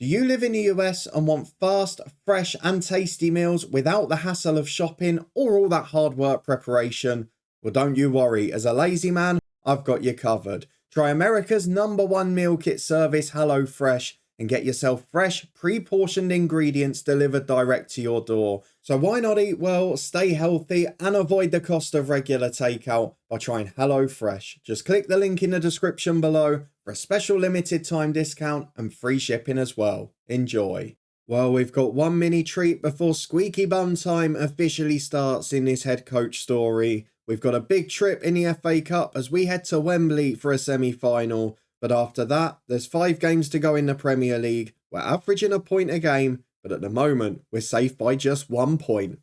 Do you live in the US and want fast, fresh and tasty meals without the hassle of shopping or all that hard work preparation? Well, don't you worry, as a lazy man, I've got you covered. Try America's #1 meal kit service, HelloFresh, and get yourself fresh, pre-portioned ingredients delivered direct to your door. So why not eat well, stay healthy, and avoid the cost of regular takeout by trying HelloFresh? Just click the link in the description below for a special limited time discount and free shipping as well. Enjoy. Well, we've got one mini treat before squeaky bum time officially starts in this head coach story. We've got a big trip in the FA Cup as we head to Wembley for a semi-final. But after that, there's 5 games to go in the Premier League. We're averaging a point a game, but at the moment, we're safe by just 1 point.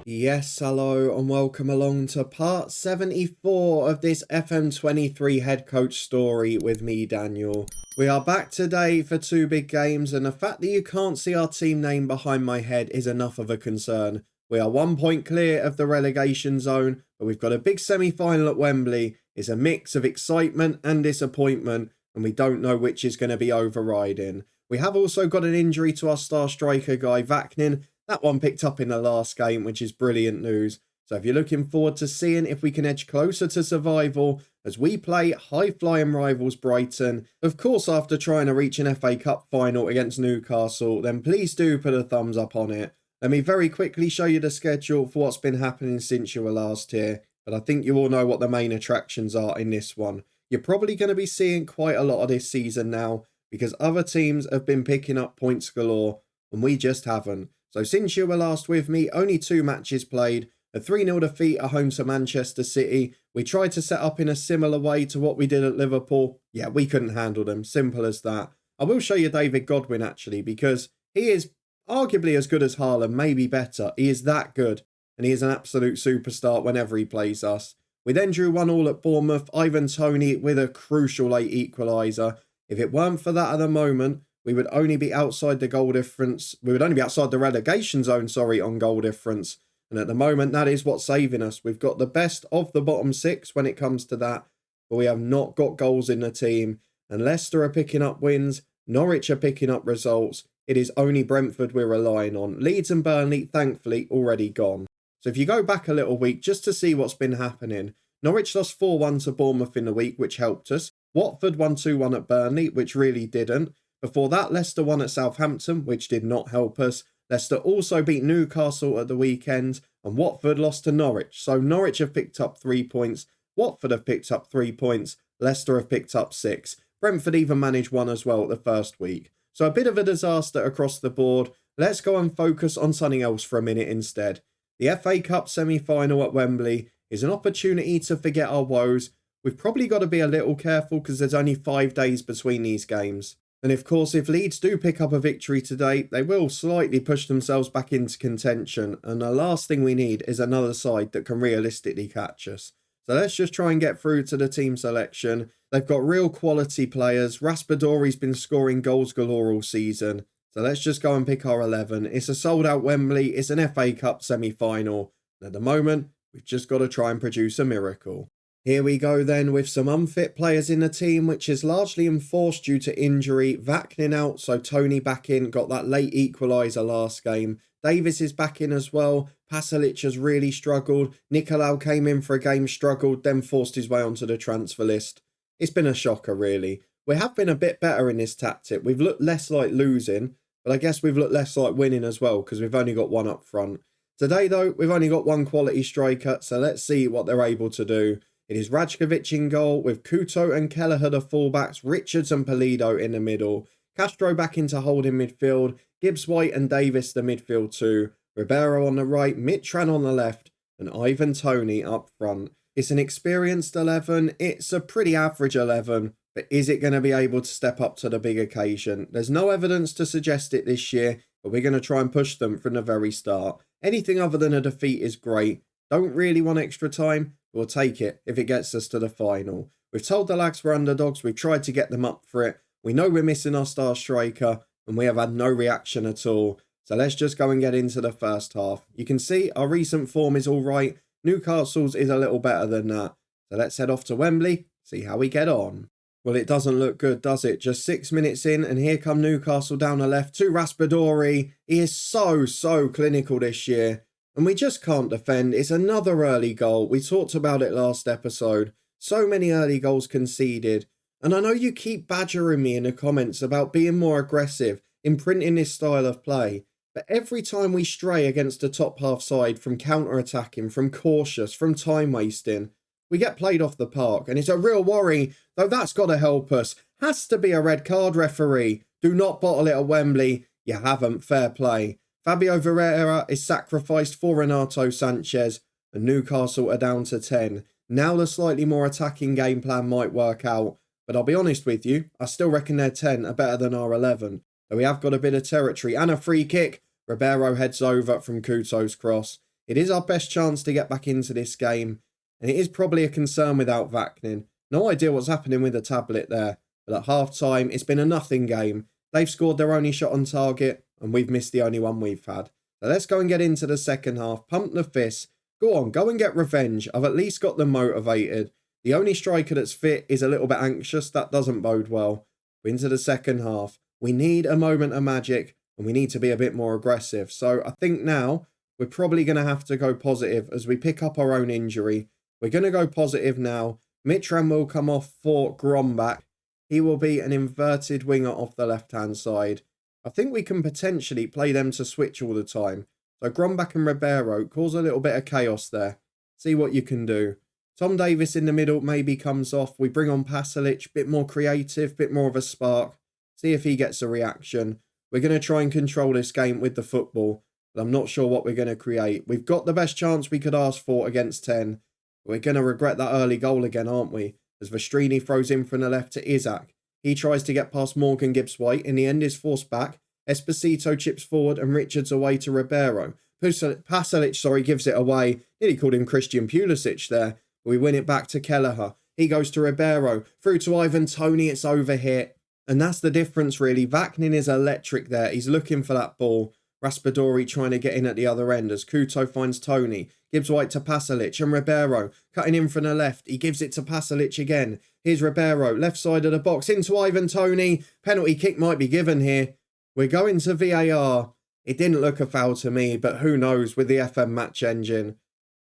Yes, hello and welcome along to part 74 of this FM23 Head Coach story with me, Daniel. We are back today for 2 big games, and the fact that you can't see our team name behind my head is enough of a concern. We are 1 point clear of the relegation zone, but we've got a big semi-final at Wembley. It's a mix of excitement and disappointment, and we don't know which is going to be overriding. We have also got an injury to our star striker guy, Vaknin. That one picked up in the last game, which is brilliant news. So if you're looking forward to seeing if we can edge closer to survival as we play high-flying rivals Brighton, of course after trying to reach an FA Cup final against Newcastle, then please do put a thumbs up on it. Let me very quickly show you the schedule for what's been happening since you were last here, but I think you all know what the main attractions are in this one. You're probably going to be seeing quite a lot of this season now, because other teams have been picking up points galore, and we just haven't. So since you were last with me, only 2 matches played, a 3-0 defeat at home to Manchester City. We tried to set up in a similar way to what we did at Liverpool. Yeah, we couldn't handle them, simple as that. I will show you David Godwin actually, because he is arguably as good as Haaland, maybe better. He is that good, and he is an absolute superstar whenever he plays us. We then drew 1-1 at Bournemouth, Ivan Toney with a crucial late equaliser. If it weren't for that at the moment, we would only be outside the goal difference. We would only be outside the relegation zone, on goal difference. And at the moment, that is what's saving us. We've got the best of the bottom 6 when it comes to that, but we have not got goals in the team. And Leicester are picking up wins. Norwich are picking up results. It is only Brentford we're relying on. Leeds and Burnley, thankfully, already gone. So if you go back a little week just to see what's been happening, Norwich lost 4-1 to Bournemouth in the week, which helped us. Watford won 2-1 at Burnley, which really didn't. Before that, Leicester won at Southampton, which did not help us. Leicester also beat Newcastle at the weekend, and Watford lost to Norwich. So Norwich have picked up 3 points, Watford have picked up 3 points, Leicester have picked up 6. Brentford even managed 1 as well the first week. So a bit of a disaster across the board. Let's go and focus on something else for a minute instead. The FA Cup semi-final at Wembley is an opportunity to forget our woes. We've probably got to be a little careful because there's only 5 days between these games. And of course, if Leeds do pick up a victory today, they will slightly push themselves back into contention. And the last thing we need is another side that can realistically catch us. So let's just try and get through to the team selection. They've got real quality players. Raspadori's been scoring goals galore all season. So let's just go and pick our 11. It's a sold out Wembley. It's an FA Cup semi-final. At the moment, we've just got to try and produce a miracle. Here we go then with some unfit players in the team, which is largely enforced due to injury. Vaknin out, so Toney back in, got that late equaliser last game. Davis is back in as well. Pasalic has really struggled. Nicolau came in for a game, struggled, then forced his way onto the transfer list. It's been a shocker, really. We have been a bit better in this tactic. We've looked less like losing, but I guess we've looked less like winning as well, because we've only got 1 up front. Today, though, we've only got 1 quality striker, so let's see what they're able to do. It is Rajkovic in goal with Couto and Kelleher the fullbacks, Richards and Pulido in the middle, Castro back into holding midfield, Gibbs White and Davis the midfield 2, Ribeiro on the right, Mitran on the left, and Ivan Toney up front. It's an experienced 11, it's a pretty average 11, but is it going to be able to step up to the big occasion? There's no evidence to suggest it this year, but we're going to try and push them from the very start. Anything other than a defeat is great. Don't really want extra time? We'll take it if it gets us to the final. We've told the lads we're underdogs. We've tried to get them up for it. We know we're missing our star striker, and we have had no reaction at all. So let's just go and get into the first half. You can see our recent form is all right. Newcastle's is a little better than that. So let's head off to Wembley, see how we get on. Well, it doesn't look good, does it? Just 6 minutes in, and here come Newcastle down the left to Raspadori. He is so clinical this year, and we just can't defend. It's another early goal. We talked about it last episode. So many early goals conceded. And I know you keep badgering me in the comments about being more aggressive, imprinting this style of play. But every time we stray against the top half side from counter-attacking, from cautious, from time wasting, we get played off the park, and it's a real worry, though that's got to help us. Has to be a red card, referee. Do not bottle it at Wembley. You haven't. Fair play. Fabio Vieira is sacrificed for Renato Sanchez, and Newcastle are down to 10. Now the slightly more attacking game plan might work out, but I'll be honest with you, I still reckon their 10 are better than our 11. Though we have got a bit of territory and a free kick. Ribeiro heads over from Couto's cross. It is our best chance to get back into this game, and it is probably a concern without Vaknin. No idea what's happening with the tablet there, but at half-time, it's been a nothing game. They've scored their only shot on target, and we've missed the only one we've had. So let's go and get into the second half. Pump the fist. Go on, go and get revenge. I've at least got them motivated. The only striker that's fit is a little bit anxious. That doesn't bode well. We're into the second half. We need a moment of magic, and we need to be a bit more aggressive. So I think now we're probably going to have to go positive as we pick up our own injury. We're going to go positive now. Mitram will come off for Grombach. He will be an inverted winger off the left-hand side. I think we can potentially play them to switch all the time. So Grombach and Ribeiro cause a little bit of chaos there. See what you can do. Tom Davis in the middle maybe comes off. We bring on Pasalic, bit more creative, bit more of a spark. See if he gets a reaction. We're going to try and control this game with the football, but I'm not sure what we're going to create. We've got the best chance we could ask for against 10. We're going to regret that early goal again, aren't we? As Vestrini throws in from the left to Isaac. He tries to get past Morgan Gibbs-White. In the end is forced back. Esposito chips forward and Richards away to Ribeiro. Pasalic, gives it away. Nearly called him Christian Pulisic there. We win it back to Kelleher. He goes to Ribeiro. Through to Ivan Toney. It's overhit. And that's the difference, really. Vaknin is electric there. He's looking for that ball. Raspadori trying to get in at the other end as Couto finds Toney. Gibbs-White to Pasalic and Ribeiro. Cutting in from the left. He gives it to Pasalic again. Here's Ribeiro. Left side of the box. Into Ivan Toney. Penalty kick might be given here. We're going to VAR. It didn't look a foul to me, but who knows with the FM match engine.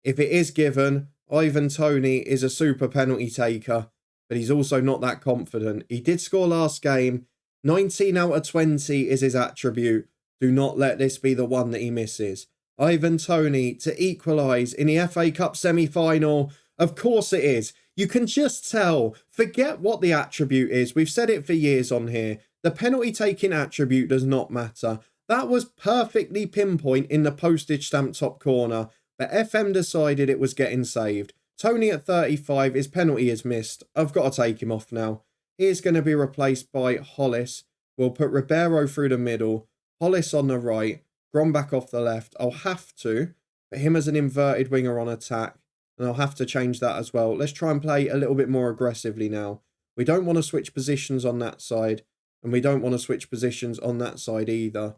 If it is given, Ivan Toney is a super penalty taker, but he's also not that confident. He did score last game. 19 out of 20 is his attribute. Do not let this be the one that he misses. Ivan Toney to equalise in the FA Cup semi-final. Of course it is. You can just tell. Forget what the attribute is. We've said it for years on here. The penalty taking attribute does not matter. That was perfectly pinpoint in the postage stamp top corner, but FM decided it was getting saved. Toney at 35, his penalty is missed. I've got to take him off now. He's going to be replaced by Hollis. We'll put Ribeiro through the middle, Hollis on the right, Grombach off the left. I'll have to put him as an inverted winger on attack, and I'll have to change that as well. Let's try and play a little bit more aggressively now. We don't want to switch positions on that side, and we don't want to switch positions on that side either.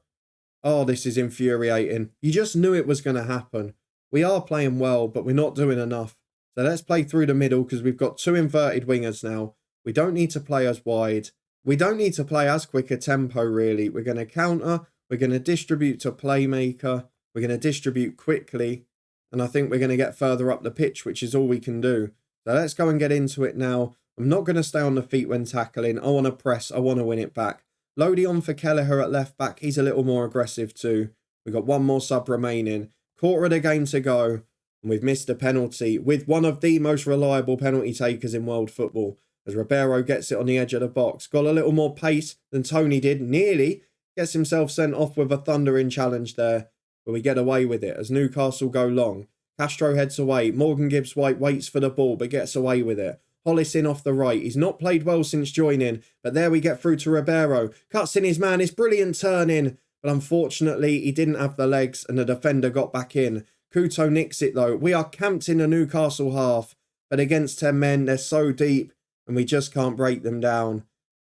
Oh, this is infuriating. You just knew it was going to happen. We are playing well, but we're not doing enough. So let's play through the middle because we've got two inverted wingers now. We don't need to play as wide. We don't need to play as quick a tempo, really. We're going to counter. We're going to distribute to playmaker. We're going to distribute quickly. And I think we're going to get further up the pitch, which is all we can do. So let's go and get into it now. I'm not going to stay on the feet when tackling. I want to press. I want to win it back. Lodi on for Kelleher at left back. He's a little more aggressive too. We've got one more sub remaining. Quarter of the game to go. And we've missed a penalty with one of the most reliable penalty takers in world football. As Ribeiro gets it on the edge of the box. Got a little more pace than Toney did. Nearly gets himself sent off with a thundering challenge there. But we get away with it as Newcastle go long. Castro heads away. Morgan Gibbs-White waits for the ball but gets away with it. Hollis in off the right. He's not played well since joining. But there we get through to Ribeiro. Cuts in his man. It's brilliant turning. But unfortunately, he didn't have the legs and the defender got back in. Couto nicks it though. We are camped in the Newcastle half. But against 10 men, they're so deep. And we just can't break them down.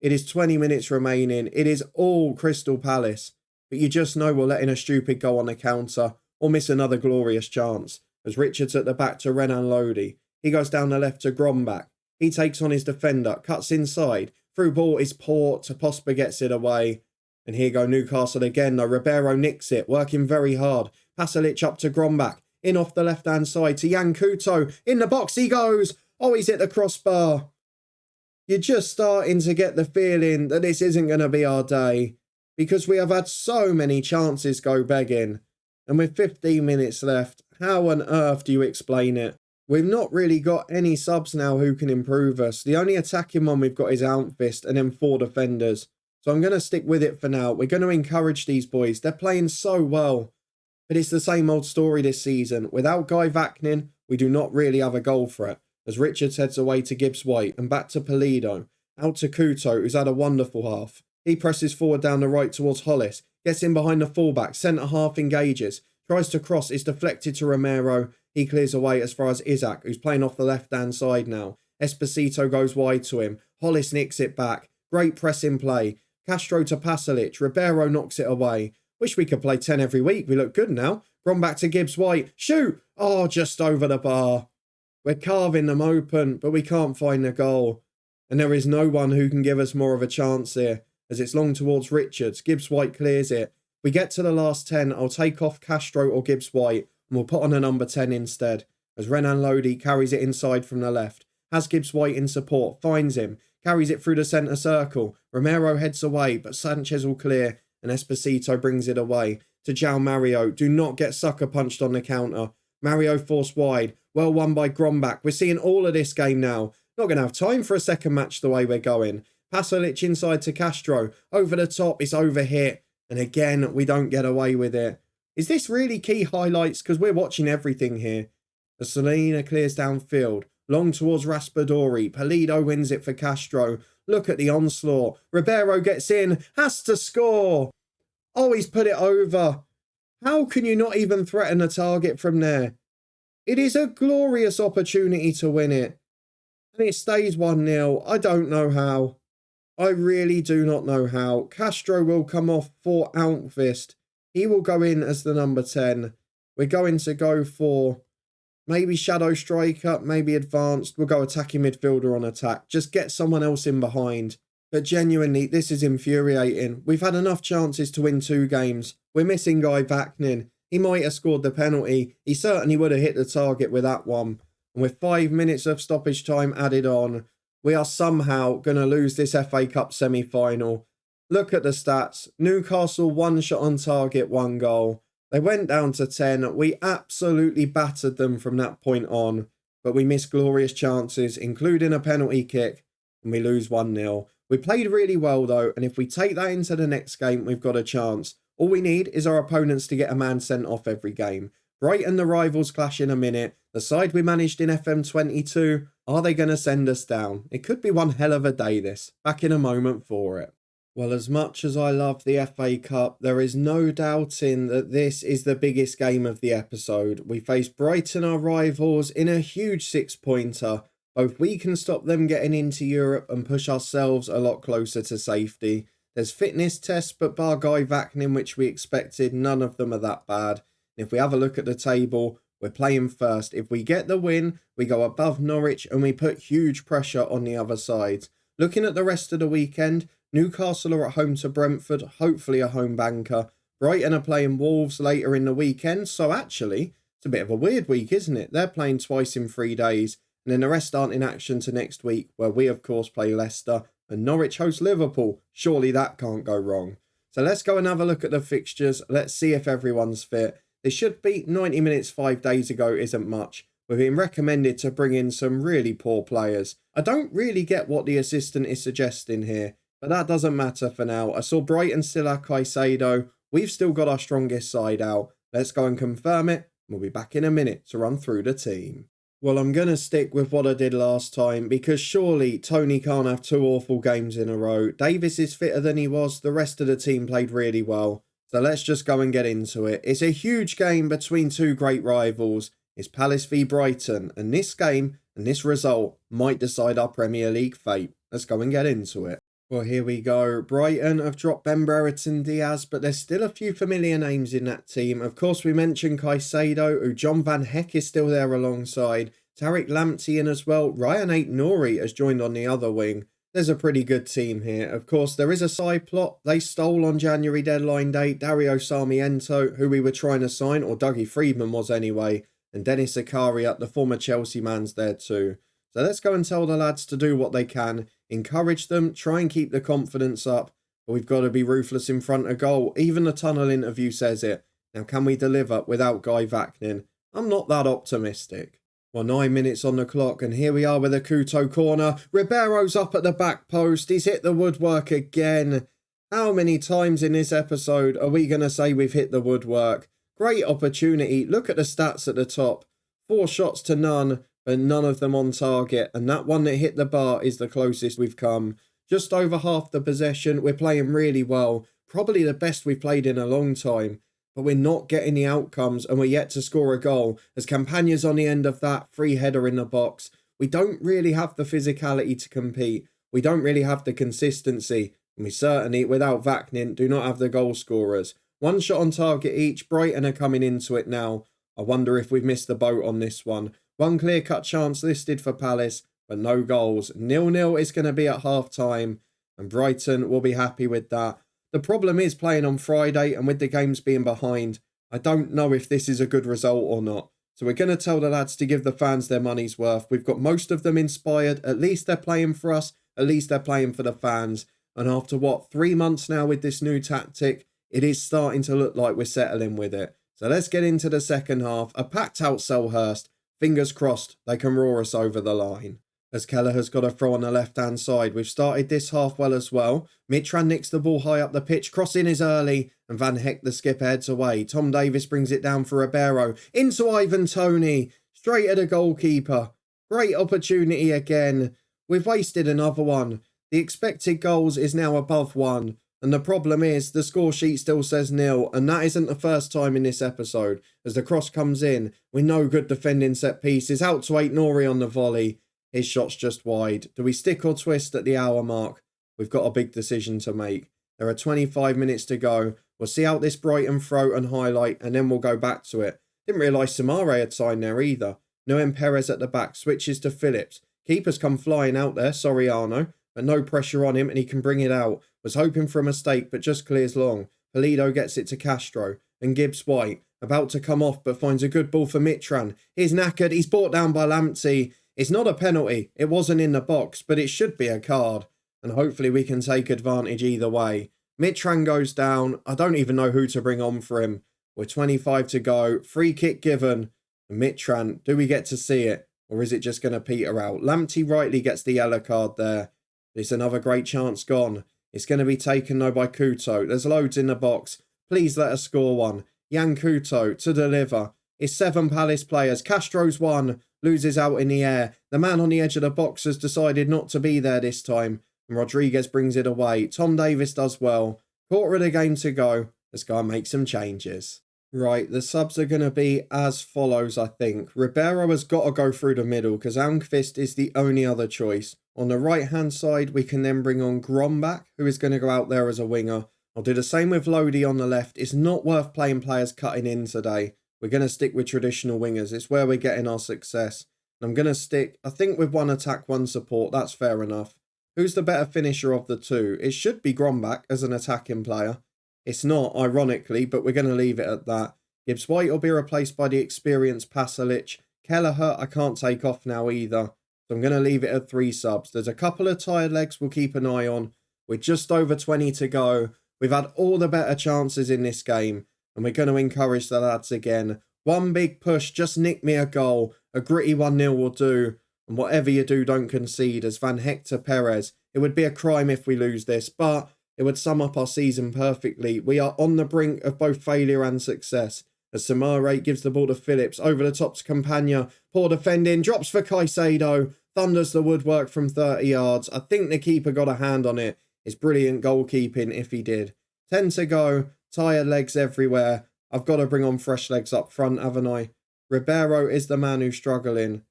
It is 20 minutes remaining. It is all Crystal Palace. But you just know we're letting a stupid go on the counter or miss another glorious chance. As Richards at the back to Renan Lodi. He goes down the left to Grombach. He takes on his defender, cuts inside. Through ball is poor. Tospa gets it away. And here go Newcastle again though. Ribeiro nicks it, working very hard. Pasalic up to Grombach. In off the left-hand side to Jan Couto. In the box he goes. Oh, he's hit the crossbar. You're just starting to get the feeling that this isn't going to be our day. Because we have had so many chances go begging. And with 15 minutes left, how on earth do you explain it? We've not really got any subs now who can improve us. The only attacking one we've got is Outfist and then 4 defenders. So I'm going to stick with it for now. We're going to encourage these boys. They're playing so well. But it's the same old story this season. Without Guy Vaknin, we do not really have a goal threat. As Richards heads away to Gibbs White and back to Pulido. Out to Couto, who's had a wonderful half. He presses forward down the right towards Hollis. Gets in behind the fullback. Centre half engages. Tries to cross. It's deflected to Romero. He clears away as far as Isaac, who's playing off the left-hand side now. Esposito goes wide to him. Hollis nicks it back. Great press in play. Castro to Pasalic. Ribeiro knocks it away. Wish we could play 10 every week. We look good now. Gone back to Gibbs White. Shoot! Oh, just over the bar. We're carving them open, but we can't find the goal. And there is no one who can give us more of a chance here. As it's long towards Richards. Gibbs White clears it. We get to the last 10. I'll take off Castro or Gibbs White. And we'll put on a number 10 instead. As Renan Lodi carries it inside from the left. Has Gibbs White in support. Finds him. Carries it through the centre circle. Romero heads away, but Sanchez will clear. And Esposito brings it away. To João Mario. Do not get sucker punched on the counter. Mario forced wide. Well won by Grombach. We're seeing all of this game now. Not going to have time for a second match the way we're going. Pasalic inside to Castro. Over the top. It's overhit. And again, we don't get away with it. Is this really key highlights? Because we're watching everything here. As Selena clears downfield. Long towards Raspadori. Pulido wins it for Castro. Look at the onslaught. Ribeiro gets in. Has to score. Oh, he's put it over. How can you not even threaten a target from there? It is a glorious opportunity to win it. And it stays 1-0. I don't know how. I really do not know how. Castro will come off for Outfist. He will go in as the number 10. We're going to go for maybe shadow striker, maybe advanced. We'll go attacking midfielder on attack. Just get someone else in behind. But genuinely, this is infuriating. We've had enough chances to win 2 games. We're missing Guy Vaknin. He might have scored the penalty. He certainly would have hit the target with that one. And with 5 minutes of stoppage time added on, we are somehow going to lose this FA Cup semi-final. Look at the stats. Newcastle 1 shot on target, 1 goal. They went down to 10. We absolutely battered them from that point on. But we missed glorious chances, including a penalty kick. And we lose 1-0. We played really well though. And if we take that into the next game, we've got a chance. All we need is our opponents to get a man sent off every game. Brighton, the rivals, clash in a minute. The side we managed in FM22, are they going to send us down? It could be one hell of a day this. Back in a moment for it. Well, as much as I love the FA Cup, there is no doubting that this is the biggest game of the episode. We face Brighton, our rivals, in a huge 6-pointer. Both we can stop them getting into Europe and push ourselves a lot closer to safety. There's fitness tests, but bar Guy Vaknin, which we expected, none of them are that bad. If we have a look at the table, we're playing first. If we get the win, we go above Norwich and we put huge pressure on the other side. Looking at the rest of the weekend, Newcastle are at home to Brentford, hopefully a home banker. Brighton are playing Wolves later in the weekend, so actually, it's a bit of a weird week, isn't it? They're playing twice in 3 days, and then the rest aren't in action to next week, where we of course play Leicester, and Norwich host Liverpool. Surely that can't go wrong. So let's go and have a look at the fixtures. Let's see if everyone's fit. This should be 90 minutes 5 days ago isn't much. We've been recommended to bring in some really poor players. I don't really get what the assistant is suggesting here, but that doesn't matter for now. I saw Brighton still have Caicedo. We've still got our strongest side out. Let's go and confirm it. We'll be back in a minute to run through the team. Well, I'm going to stick with what I did last time because surely Tony can't have 2 awful games in a row. Davis is fitter than he was. The rest of the team played really well. So let's just go and get into it. It's a huge game between 2 great rivals. It's Palace v Brighton. And this game and this result might decide our Premier League fate. Let's go and get into it. Well, here we go. Brighton have dropped Ben Brereton Diaz, but there's still a few familiar names in that team. Of course, we mentioned Caicedo, who John Van Heck is still there alongside. Tariq Lamptey in as well. Ryan Aït-Nouri has joined on the other wing. There's a pretty good team here. Of course, there is a side plot. They stole on January deadline day Dario Sarmiento, who we were trying to sign, or Dougie Freedman was anyway. And Dennis Zakaria, the former Chelsea man's there too. So let's go and tell the lads to do what they can. Encourage them, try and keep the confidence up. But we've got to be ruthless in front of goal. Even the tunnel interview says it. Now, can we deliver without Guy Vaknin? I'm not that optimistic. Well, 9 minutes on the clock, and here we are with a Couto corner. Ribeiro's up at the back post. He's hit the woodwork again. How many times in this episode are we going to say we've hit the woodwork? Great opportunity. Look at the stats at the top. 4 shots to none, but none of them on target. And that one that hit the bar is the closest we've come. Just over half the possession. We're playing really well. Probably the best we've played in a long time. But we're not getting the outcomes, and we're yet to score a goal. As Campagna's on the end of that, free header in the box. We don't really have the physicality to compete. We don't really have the consistency. And we certainly, without Vaknin, do not have the goal scorers. 1 shot on target each. Brighton are coming into it now. I wonder if we've missed the boat on this one. 1 clear-cut chance listed for Palace, but no goals. 0-0 is going to be at half-time, and Brighton will be happy with that. The problem is playing on Friday, and with the games being behind, I don't know if this is a good result or not. So we're going to tell the lads to give the fans their money's worth. We've got most of them inspired. At least they're playing for us. At least they're playing for the fans. And after, 3 months now with this new tactic, it is starting to look like we're settling with it. So let's get into the second half. A packed-out Selhurst. Fingers crossed they can roar us over the line. As Kelleher's got a throw on the left-hand side. We've started this half well as well. Mitran nicks the ball high up the pitch. Crossing is early. And Van Heck, the skipper, heads away. Tom Davis brings it down for Ribeiro. Into Ivan Toney. Straight at the goalkeeper. Great opportunity again. We've wasted another one. The expected goals is now above 1. And the problem is the score sheet still says 0. And that isn't the first time in this episode. As the cross comes in, with no good defending set pieces. Out to Aït-Nouri on the volley. His shot's just wide. Do we stick or twist at the hour mark? We've got a big decision to make. There are 25 minutes to go. We'll see out this Brighton throw and highlight, and then we'll go back to it. Didn't realise Samare had signed there either. Noem Perez at the back, switches to Phillips. Keeper's come flying out there, Soriano, but no pressure on him and he can bring it out. Was hoping for a mistake, but just clears long. Polido gets it to Castro, and Gibbs White, about to come off, but finds a good ball for Mitran. He's knackered, he's brought down by Lamptey. It's not a penalty, it wasn't in the box, but it should be a card. And hopefully we can take advantage either way. Mitran goes down. I don't even know who to bring on for him. We're 25 to go. Free kick given. And Mitran, do we get to see it? Or is it just going to peter out? Lamptey rightly gets the yellow card there. It's another great chance gone. It's going to be taken though by Couto. There's loads in the box. Please let us score one. Yan Couto to deliver. It's 7 Palace players. Castro's one. Loses out in the air. The man on the edge of the box has decided not to be there this time. And Rodriguez brings it away. Tom Davis does well. Quarter of the game to go. Let's go and make some changes. Right, the subs are going to be as follows, I think. Ribeiro has got to go through the middle because Almqvist is the only other choice. On the right-hand side, we can then bring on Grombach, who is going to go out there as a winger. I'll do the same with Lodi on the left. It's not worth playing players cutting in today. We're going to stick with traditional wingers. It's where we're getting our success. And I'm going to stick, I think, with 1 attack, 1 support. That's fair enough. Who's the better finisher of the two? It should be Grombach as an attacking player. It's not, ironically, but we're going to leave it at that. Gibbs White will be replaced by the experienced Pasalic. Kelleher, I can't take off now either. So I'm going to leave it at 3 subs. There's a couple of tired legs we'll keep an eye on. We're just over 20 to go. We've had all the better chances in this game. And we're going to encourage the lads again. 1 big push, just nick me a goal. A gritty 1-0 will do. And whatever you do, don't concede. As Van Heck to Perez. It would be a crime if we lose this, but it would sum up our season perfectly. We are on the brink of both failure and success. As Samare gives the ball to Phillips. Over the top to Campagna. Poor defending. Drops for Caicedo. Thunders the woodwork from 30 yards. I think the keeper got a hand on it. It's brilliant goalkeeping if he did. 10 to go. Tired legs everywhere. I've got to bring on fresh legs up front, haven't I? Ribeiro is the man who's struggling.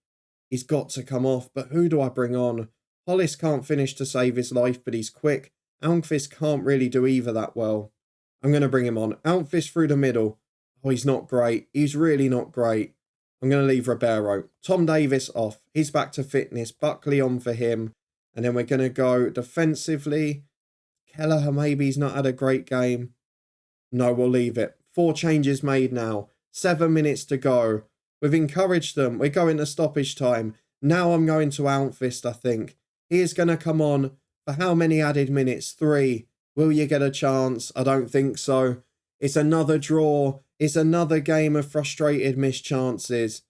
He's got to come off, but who do I bring on? Hollis can't finish to save his life, but he's quick. Almqvist can't really do either that well. I'm going to bring him on. Almqvist through the middle. Oh, he's not great. He's really not great. I'm going to leave Ribeiro. Tom Davis off. He's back to fitness. Buckley on for him. And then we're going to go defensively. Kelleher, maybe he's not had a great game. No, we'll leave it. 4 changes made now. 7 minutes to go. We've encouraged them. We're going to stoppage time. Now I'm going to Almqvist, I think. He is going to come on for how many added minutes? 3. Will you get a chance? I don't think so. It's another draw. It's another game of frustrated missed chances.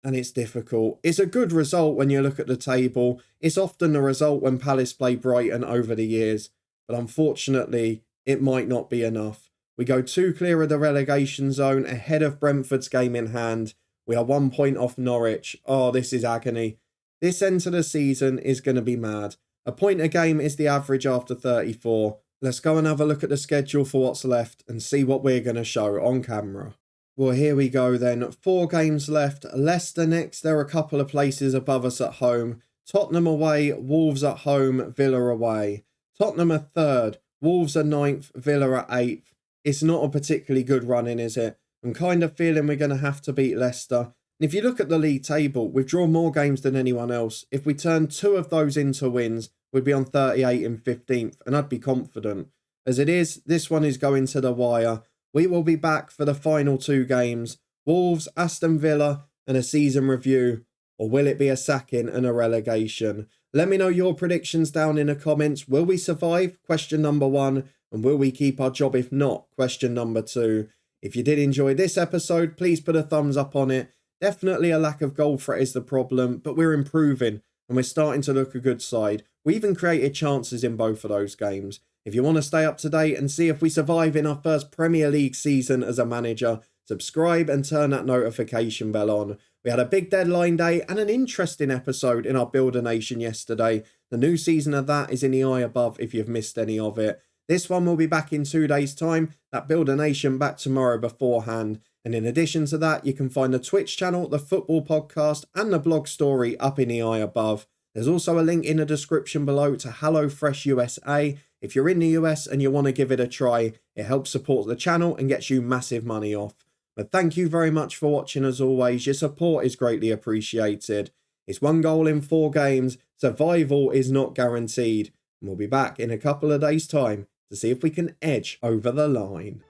And it's difficult. It's a good result when you look at the table. It's often the result when Palace play Brighton over the years. But unfortunately, it might not be enough. We go 2 clear of the relegation zone ahead of Brentford's game in hand. We are 1 point off Norwich. Oh, this is agony. This end to the season is going to be mad. A point a game is the average after 34. Let's go and have a look at the schedule for what's left and see what we're going to show on camera. Well, here we go then. 4 games left. Leicester next. There are a couple of places above us at home. Tottenham away, Wolves at home, Villa away. Tottenham are 3rd, Wolves are 9th, Villa are 8th. It's not a particularly good run-in, is it? I'm kind of feeling we're going to have to beat Leicester. And if you look at the league table, we've drawn more games than anyone else. If we turn 2 of those into wins, we'd be on 38 and 15th, and I'd be confident. As it is, this one is going to the wire. We will be back for the final 2 games. Wolves, Aston Villa, and a season review. Or will it be a sacking and a relegation? Let me know your predictions down in the comments. Will we survive? Question number 1. And will we keep our job if not? Question number 2. If you did enjoy this episode, please put a thumbs up on it. Definitely a lack of goal threat is the problem, but we're improving and we're starting to look a good side. We even created chances in both of those games. If you want to stay up to date and see if we survive in our first Premier League season as a manager, subscribe and turn that notification bell on. We had a big deadline day and an interesting episode in our Builder Nation yesterday. The new season of that is in the eye above if you've missed any of it. This one will be back in 2 days' time. That Builder Nation back tomorrow beforehand. And in addition to that, you can find the Twitch channel, the football podcast, and the blog story up in the eye above. There's also a link in the description below to HelloFresh USA. If you're in the US and you want to give it a try, it helps support the channel and gets you massive money off. But thank you very much for watching as always. Your support is greatly appreciated. It's 1 goal in 4 games. Survival is not guaranteed. And we'll be back in a couple of days' time to see if we can edge over the line.